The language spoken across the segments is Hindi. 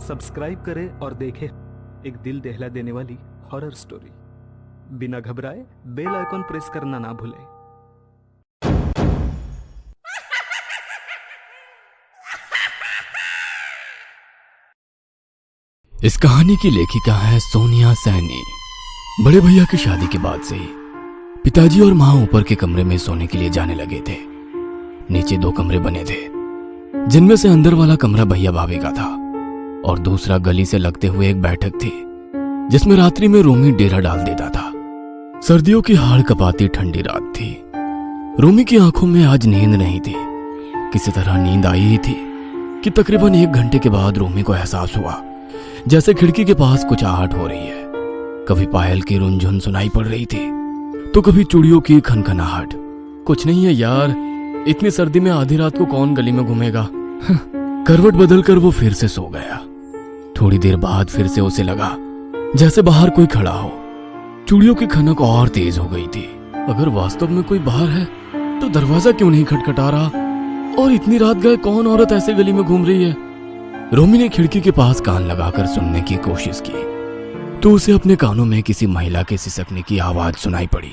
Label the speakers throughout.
Speaker 1: सब्सक्राइब करें और देखें एक दिल दहला देने वाली हॉरर स्टोरी। बिना घबराए बेल आइकॉन प्रेस करना ना भूलें।
Speaker 2: इस कहानी की लेखिका है सोनिया सैनी। बड़े भैया की शादी के बाद से ही पिताजी और मां ऊपर के कमरे में सोने के लिए जाने लगे थे। नीचे 2 कमरे बने थे, जिनमें से अंदर वाला कमरा भैया भाभी का था और दूसरा गली से लगते हुए एक बैठक थी, जिसमें रात्रि में रोमी डेरा डाल देता था। सर्दियों की हाड़ कपाती ठंडी रात थी। रोमी की आंखों में आज नींद नहीं थी। किसी तरह नींद आई ही थी कि तकरीबन 1 घंटे के बाद रोमी को एहसास हुआ जैसे खिड़की के पास कुछ आहट हो रही है। कभी पायल की रुनझुन सुनाई पड़ रही थी तो कभी चूड़ियों की खनखनाहट। कुछ नहीं है यार, इतनी सर्दी में आधी रात को कौन गली में घूमेगा। करवट बदलकर वो फिर से सो गया। थोड़ी देर बाद फिर से उसे लगा जैसे बाहर कोई खड़ा हो। चूड़ियों की खनक और तेज हो गई थी। अगर वास्तव में कोई बाहर है तो दरवाजा क्यों नहीं खटखटा रहा? और इतनी रात गए कौन औरत ऐसे गली में घूम रही है? रोमी ने खिड़की के पास कान लगाकर सुनने की कोशिश की तो उसे अपने कानों में किसी महिला के सिसकने की आवाज सुनाई पड़ी।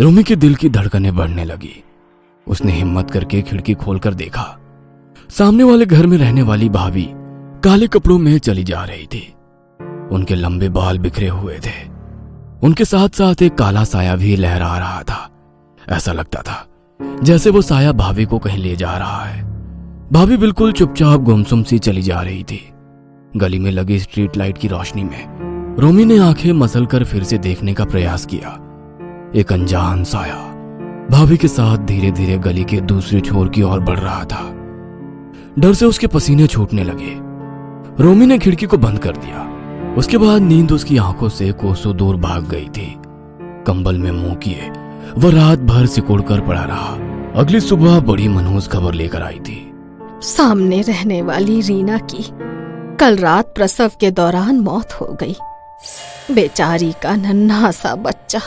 Speaker 2: रोमी के दिल की धड़कनें बढ़ने लगी। उसने हिम्मत करके खिड़की खोलकर देखा। सामने वाले घर में रहने वाली भाभी काले कपड़ों में चली जा रही थी। उनके लंबे बाल बिखरे हुए थे। उनके साथ साथ एक काला साया भी लहरा रहा था। ऐसा लगता था जैसे वो साया भाभी को कहीं ले जा रहा है। भाभी बिल्कुल चुपचाप गुमसुम सी चली जा रही थी। गली में लगी स्ट्रीट लाइट की रोशनी में रोमी ने आंखें मसलकर फिर से देखने का प्रयास किया। एक अनजान साया भाभी के साथ धीरे धीरे गली के दूसरे छोर की ओर बढ़ रहा था। डर से उसके पसीने छूटने लगे। रोमी ने खिड़की को बंद कर दिया। उसके बाद नींद उसकी आंखों से कोसों दूर भाग गई थी। कंबल में मुंह किए वह रात भर सिकुड़कर पड़ा रहा। अगली सुबह बड़ी मनहूस खबर लेकर आई थी।
Speaker 3: सामने रहने वाली रीना की कल रात प्रसव के दौरान मौत हो गई। बेचारी का नन्हा सा बच्चा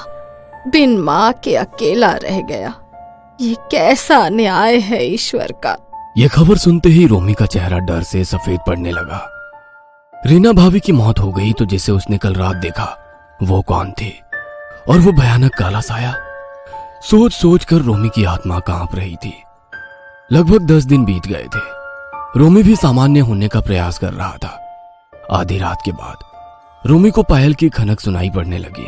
Speaker 3: बिन माँ के अकेला रह गया। ये कैसा न्याय है ईश्वर का।
Speaker 2: यह खबर सुनते ही रोमी का चेहरा डर से सफेद पड़ने लगा। रीना भाभी की मौत हो गई तो जिसे उसने कल रात देखा वो कौन थी? और वो भयानक काला साया? सोच सोच कर रोमी की आत्मा कांप रही थी। लगभग 10 दिन बीत गए थे। रोमी भी सामान्य होने का प्रयास कर रहा था। आधी रात के बाद रोमी को पायल की खनक सुनाई पड़ने लगी।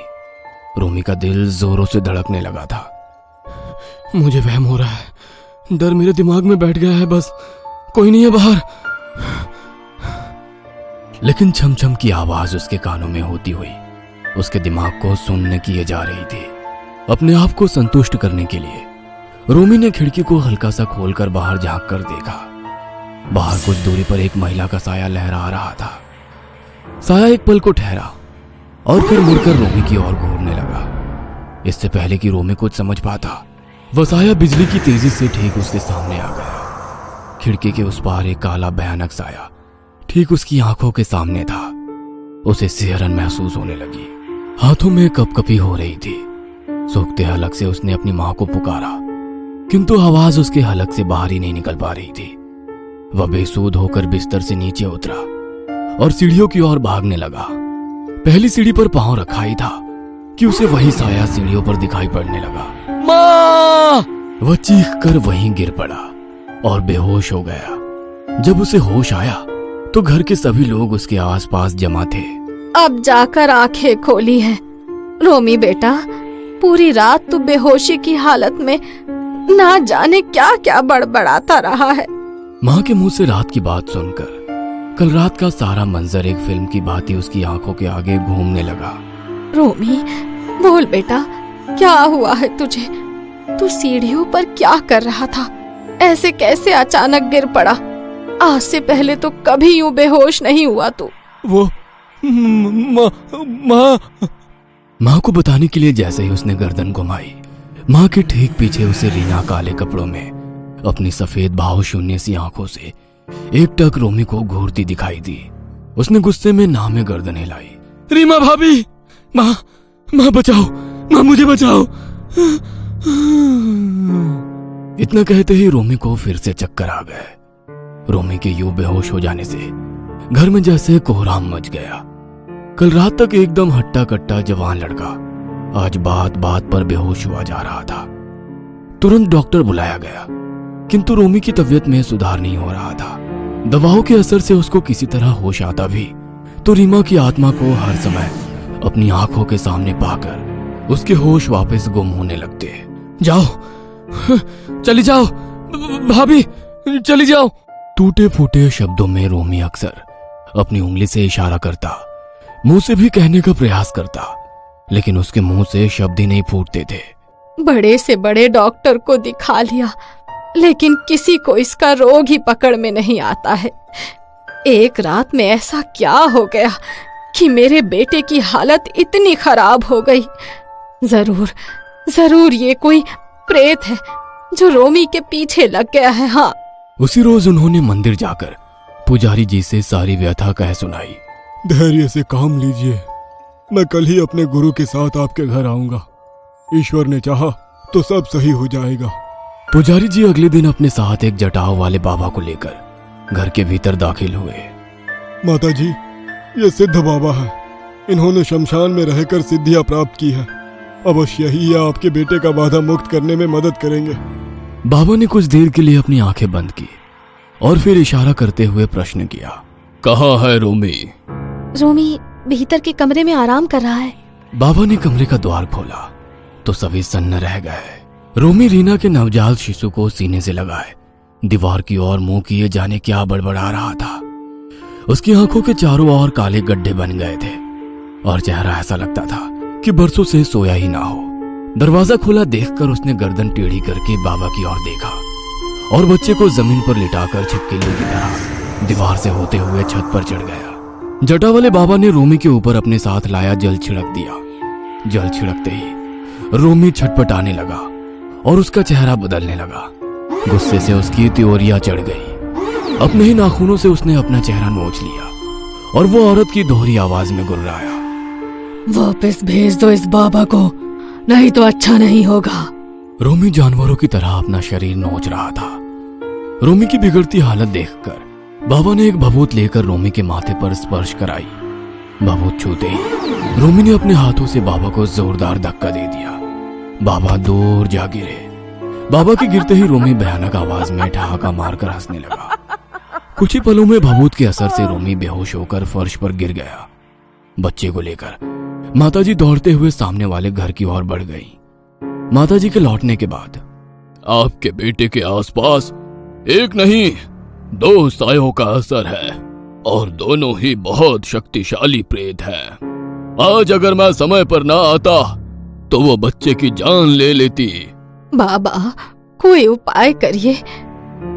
Speaker 2: रोमी का दिल जोरों से धड़कने लगा था। मुझे वहम हो रहा है, डर मेरे दिमाग में बैठ गया है, बस कोई नहीं है बाहर। लेकिन छम छम की आवाज उसके कानों में होती हुई उसके दिमाग को सुन्न किए जा रही थी। अपने आप को संतुष्ट करने के लिए रोमी ने खिड़की को हल्का सा खोलकर बाहर झांक कर देखा। बाहर कुछ दूरी पर एक महिला का साया लहरा रहा था। साया एक पल को ठहरा और फिर मुड़कर रोमी की ओर घूरने लगा। इससे पहले कि रोमी कुछ समझ पाता, वह साया बिजली की तेजी से ठीक उसके सामने आ गया। खिड़की के उस पार एक काला भयानक साया ठीक उसकी आंखों के सामने था। उसे सिहरन महसूस होने लगी। हाथों में कपकपी हो रही थी। सूखते हलक से उसने अपनी मां को पुकारा, किंतु आवाज उसके हलक से बाहर ही नहीं निकल पा रही थी। वह बेसूध होकर बिस्तर से नीचे उतरा और सीढ़ियों की ओर भागने लगा। पहली सीढ़ी पर पांव रखा ही था कि उसे वही साया सीढ़ियों पर दिखाई पड़ने लगा। मां! वह चीख कर वहीं गिर पड़ा और बेहोश हो गया। जब उसे होश आया तो घर के सभी लोग उसके आसपास जमा थे।
Speaker 3: अब जाकर आंखें खोली हैं। रोमी बेटा, पूरी रात तू बेहोशी की हालत में ना जाने क्या क्या बड़बड़ाता रहा है।
Speaker 2: माँ के मुंह से रात की बात सुनकर कल रात का सारा मंजर एक फिल्म की भांति उसकी आंखों के आगे घूमने लगा।
Speaker 3: रोमी, बोल बेटा, क्या हुआ है तुझे? तू सीढ़ियों पर क्या कर रहा था? ऐसे कैसे अचानक गिर पड़ा? आज से पहले तो कभी यूं बेहोश नहीं हुआ तू।
Speaker 2: वो माँ को बताने के लिए जैसे ही उसने गर्दन घुमाई, माँ के ठीक पीछे उसे रीना काले कपड़ों में अपनी सफेद भाव शून्य सी आंखों से एकटक रोमी को घूरती दिखाई दी। उसने गुस्से में नाम में गर्दन हिलाई। रीमा भाभी, माँ बचाओ, माँ मुझे बचाओ। इतना कहते ही रोमी को फिर से चक्कर आ गए। रोमी के यूं बेहोश हो जाने से घर में जैसे कोहराम मच गया। कल रात तक एकदम हट्टा कट्टा जवान लड़का आज बात बात पर बेहोश हुआ जा रहा था। तुरंत डॉक्टर बुलाया गया, किंतु रोमी की तबीयत में सुधार नहीं हो रहा था। दवाओं के असर से उसको किसी तरह होश आता भी तो रीमा की आत्मा को हर समय अपनी आंखों के सामने पाकर उसके होश वापस गुम होने लगते। जाओ, चली जाओ भाभी, चली जाओ। टूटे फूटे शब्दों में रोमी अक्सर अपनी उंगली से इशारा करता, मुंह से भी कहने का प्रयास करता, लेकिन उसके मुंह से शब्द ही नहीं फूटते थे।
Speaker 3: बड़े से बड़े डॉक्टर को दिखा लिया, लेकिन किसी को इसका रोग ही पकड़ में नहीं आता है। एक रात में ऐसा क्या हो गया कि मेरे बेटे की हालत इतनी खराब हो गई। जरूर जरूर ये कोई प्रेत है जो रोमी के पीछे लग गया है। हाँ,
Speaker 2: उसी रोज उन्होंने मंदिर जाकर पुजारी जी से सारी व्यथा कह सुनाई।
Speaker 4: धैर्य से काम लीजिए, मैं कल ही अपने गुरु के साथ आपके घर आऊंगा। ईश्वर ने चाहा तो सब सही हो जाएगा।
Speaker 2: पुजारी जी अगले दिन अपने साथ एक जटाव वाले बाबा को लेकर घर के भीतर दाखिल हुए।
Speaker 4: माता जी, ये सिद्ध बाबा है। इन्होंने शमशान में रहकर सिद्धियां प्राप्त की है। अवश्य ही ये आपके बेटे का बाधा मुक्त करने में मदद करेंगे।
Speaker 2: बाबा ने कुछ देर के लिए अपनी आंखें बंद की और फिर इशारा करते हुए प्रश्न किया, कहाँ है रोमी?
Speaker 3: रोमी भीतर के कमरे में आराम कर रहा है।
Speaker 2: बाबा ने कमरे का द्वार खोला तो सभी सन्न रह गए। रोमी रीना के नवजात शिशु को सीने से लगाए दीवार की ओर मुंह किए जाने क्या बड़बड़ा रहा था। उसकी आंखों के चारों ओर काले गड्ढे बन गए थे और चेहरा ऐसा लगता था कि बरसों से सोया ही ना हो। दरवाजा खुला देखकर उसने गर्दन टेढ़ी करके बाबा की ओर देखा और बच्चे को जमीन पर लिटाकर छिपकली की तरह दीवार से होते हुए छत पर चढ़ गया। जटा वाले बाबा ने रोमी के ऊपर अपने साथ लाया जल छिड़क दिया। जल छिड़कते ही रोमी छटपटाने लगा और उसका चेहरा बदलने लगा। गुस्से से उसकी त्योरियां चढ़ गई। अपने ही नाखूनों से उसने अपना चेहरा नोच लिया और वो औरत की दोहरी आवाज में गुर्राया,
Speaker 3: वापस भेज दो इस बाबा को, नहीं तो अच्छा नहीं होगा।
Speaker 2: रोमी जानवरों की तरह अपना शरीर नोच रहा था। रोमी की बिगड़ती हालत देखकर बाबा ने एक भभूत लेकर रोमी के माथे पर स्पर्श कराई। भभूत छूते ही रोमी ने अपने हाथों से बाबा को जोरदार धक्का दे दिया। बाबा दूर जा गिरे। बाबा के गिरते ही रोमी भयानक आवाज में ठहाका मारकर हंसने लगा। कुछ ही पलों में भभूत के असर से रोमी बेहोश होकर फर्श पर गिर गया। बच्चे को लेकर माताजी दौड़ते हुए सामने वाले घर की ओर बढ़ गई। माताजी के लौटने के बाद, आपके बेटे के आसपास एक नहीं 2 सायों का असर है और दोनों ही बहुत शक्तिशाली प्रेत हैं। आज अगर मैं समय पर ना आता तो वो बच्चे की जान ले लेती।
Speaker 3: बाबा, कोई उपाय करिए।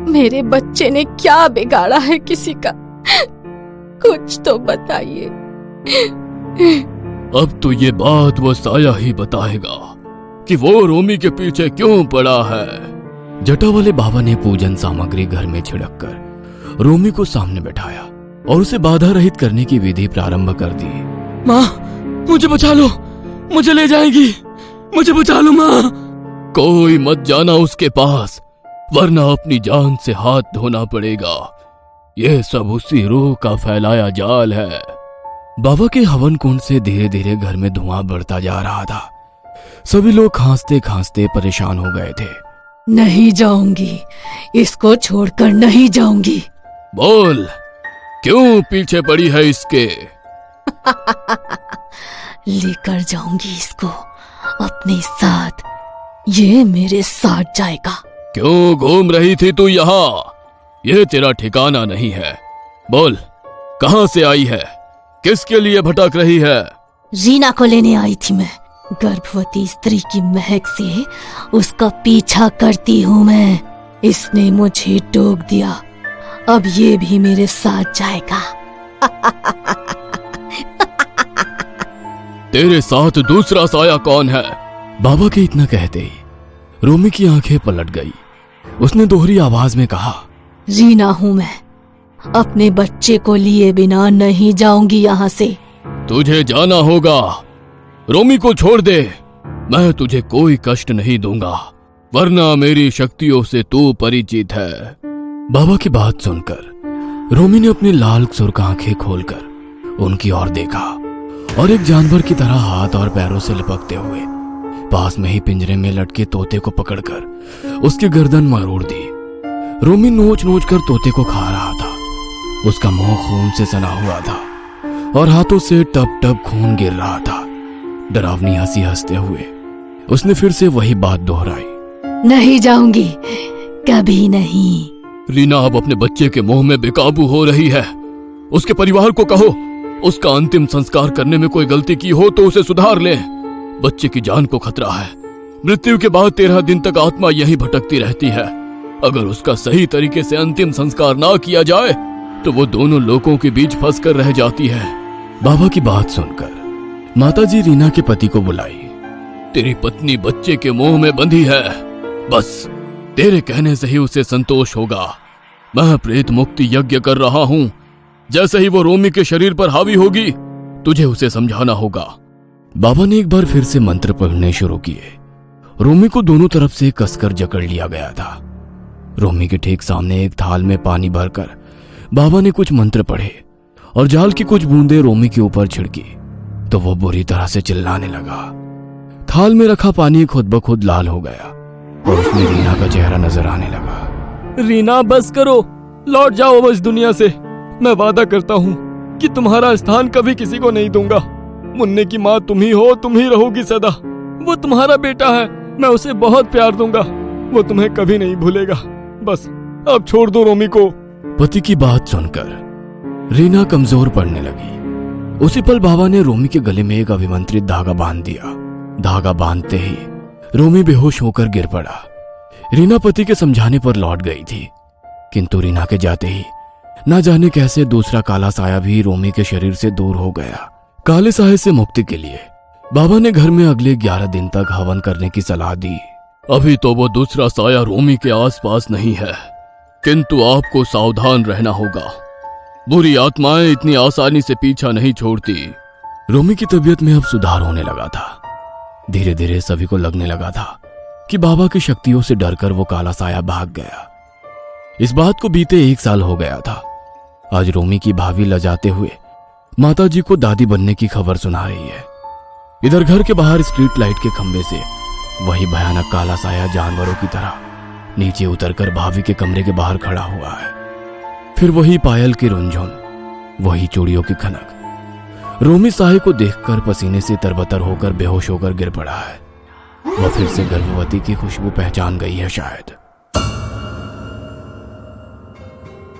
Speaker 3: मेरे बच्चे ने क्या बिगाड़ा है किसी का? कुछ तो बताइए।
Speaker 2: अब तो ये बात वो साया ही बताएगा कि वो रोमी के पीछे क्यों पड़ा है। जटा वाले बाबा ने पूजन सामग्री घर में छिड़क कर रोमी को सामने बैठाया और उसे बाधा रहित करने की विधि प्रारंभ कर दी। माँ, मुझे बचा लो, मुझे ले जाएगी, मुझे बचा लो माँ। कोई मत जाना उसके पास, वरना अपनी जान से हाथ धोना पड़ेगा। ये सब उसी रूह का फैलाया जाल है। बाबा के हवन कुंड से धीरे धीरे घर में धुआं बढ़ता जा रहा था। सभी लोग खांसते खांसते परेशान हो गए थे।
Speaker 3: नहीं जाऊंगी, इसको छोड़कर नहीं जाऊंगी।
Speaker 2: बोल, क्यों पीछे पड़ी है इसके?
Speaker 3: लेकर जाऊंगी इसको अपने साथ, ये मेरे साथ जाएगा।
Speaker 2: क्यों घूम रही थी तू यहाँ? ये तेरा ठिकाना नहीं है। बोल, कहाँ से आई है, किसके लिए भटक रही है?
Speaker 3: रीना को लेने आई थी मैं। गर्भवती स्त्री की महक से उसका पीछा करती हूँ मैं। इसने मुझे टोक दिया, अब ये भी मेरे साथ जाएगा।
Speaker 2: तेरे साथ दूसरा साया कौन है? बाबा के इतना कहते ही रोमी की आंखें पलट गई। उसने दोहरी आवाज में कहा,
Speaker 3: रीना हूँ मैं, अपने बच्चे को लिए बिना नहीं जाऊंगी यहाँ से।
Speaker 2: तुझे जाना होगा। रोमी को छोड़ दे, मैं तुझे कोई कष्ट नहीं दूंगा, वरना मेरी शक्तियों से तू परिचित है। बाबा की बात सुनकर रोमी ने अपनी लाल सुर्ख आंखें खोलकर उनकी ओर देखा और एक जानवर की तरह हाथ और पैरों से लिपकते हुए पास में ही पिंजरे में लटके तोते को पकड़कर उसकी गर्दन मरोड़ दी। रोमी नोच नोच कर तोते को खा रहा था। उसका मुंह खून से सना हुआ था और हाथों से टप टप खून गिर रहा था। डरावनी हंसी हंसते हुए उसने फिर से वही बात दोहराई,
Speaker 3: नहीं जाऊंगी, कभी नहीं।
Speaker 2: रीना अब अपने बच्चे के मोह में बेकाबू हो रही है। उसके परिवार को कहो, उसका अंतिम संस्कार करने में कोई गलती की हो तो उसे सुधार ले। बच्चे की जान को खतरा है। मृत्यु के बाद 13 दिन तक आत्मा यहीं भटकती रहती है। अगर उसका सही तरीके से अंतिम संस्कार ना किया जाए तो वो दोनों लोगों के बीच फंस कर रह जाती है। बाबा की बात सुनकर माताजी रीना के पति को बुलाई। तेरी पत्नी बच्चे के मोह में बंधी है, बस तेरे कहने से ही उसे संतोष होगा। मैं प्रेत मुक्ति यज्ञ कर रहा हूं। जैसे ही वो रोमी के शरीर पर हावी होगी तुझे उसे समझाना होगा। बाबा ने एक बार फिर से मंत्र पढ़ने शुरू किए। रोमी को दोनों तरफ से कसकर जकड़ लिया गया था। रोमी के ठीक सामने एक थाल में पानी भरकर बाबा ने कुछ मंत्र पढ़े और जाल की कुछ बूंदें रोमी के ऊपर छिड़की तो वो बुरी तरह से चिल्लाने लगा। थाल में रखा पानी खुद ब खुद लाल हो गया और उसमें रीना का चेहरा नजर आने लगा।
Speaker 5: रीना बस करो, लौट जाओ अब इस दुनिया से। मैं वादा करता हूँ कि तुम्हारा स्थान कभी किसी को नहीं दूंगा। मुन्ने की माँ तुम ही हो, तुम ही रहोगी सदा। वो तुम्हारा बेटा है, मैं उसे बहुत प्यार दूंगा। वो तुम्हें कभी नहीं भूलेगा। बस अब छोड़ दो रोमी को।
Speaker 2: पति की बात सुनकर रीना कमजोर पड़ने लगी। उसी पल बाबा ने रोमी के गले में एक अभिमंत्रित धागा बांध दिया। धागा बांधते ही रोमी बेहोश होकर गिर पड़ा। रीना पति के समझाने पर लौट गई थी, किंतु रीना के जाते ही न जाने कैसे दूसरा काला साया भी रोमी के शरीर से दूर हो गया। काले साये से मुक्ति के लिए बाबा ने घर में अगले 11 दिन तक हवन करने की सलाह दी। अभी तो वो दूसरा साया रोमी के आसपास नहीं है, किंतु आपको सावधान रहना होगा। बुरी आत्माएं इतनी आसानी से पीछा नहीं छोड़ती। रोमी की तबीयत में अब सुधार होने लगा था। धीरे धीरे सभी को लगने लगा था कि बाबा की शक्तियों से डरकर वो काला साया भाग गया। इस बात को बीते 1 साल हो गया था। आज रोमी की भाभी लजाते हुए माताजी को दादी बनने की खबर सुना रही है। इधर घर के बाहर स्ट्रीट लाइट के खंभे से वही भयानक काला साया जानवरों की तरह नीचे उतरकर भाभी के कमरे के बाहर खड़ा हुआ है। फिर वही पायल की रुंझुन, वही चूड़ियों की खनक। रोमी साहे को देखकर पसीने से तरबतर होकर बेहोश होकर गिर पड़ा है। वह फिर से गर्भवती की खुशबू पहचान गई है शायद।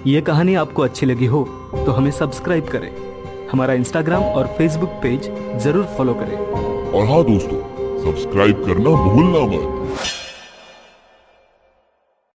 Speaker 1: ये कहानी आपको अच्छी लगी हो तो हमें सब्सक्राइब करें, हमारा इंस्टाग्राम और फेसबुक पेज जरूर फॉलो करें।
Speaker 6: और हाँ दोस्तों, सब्सक्राइब करना भूलना मत।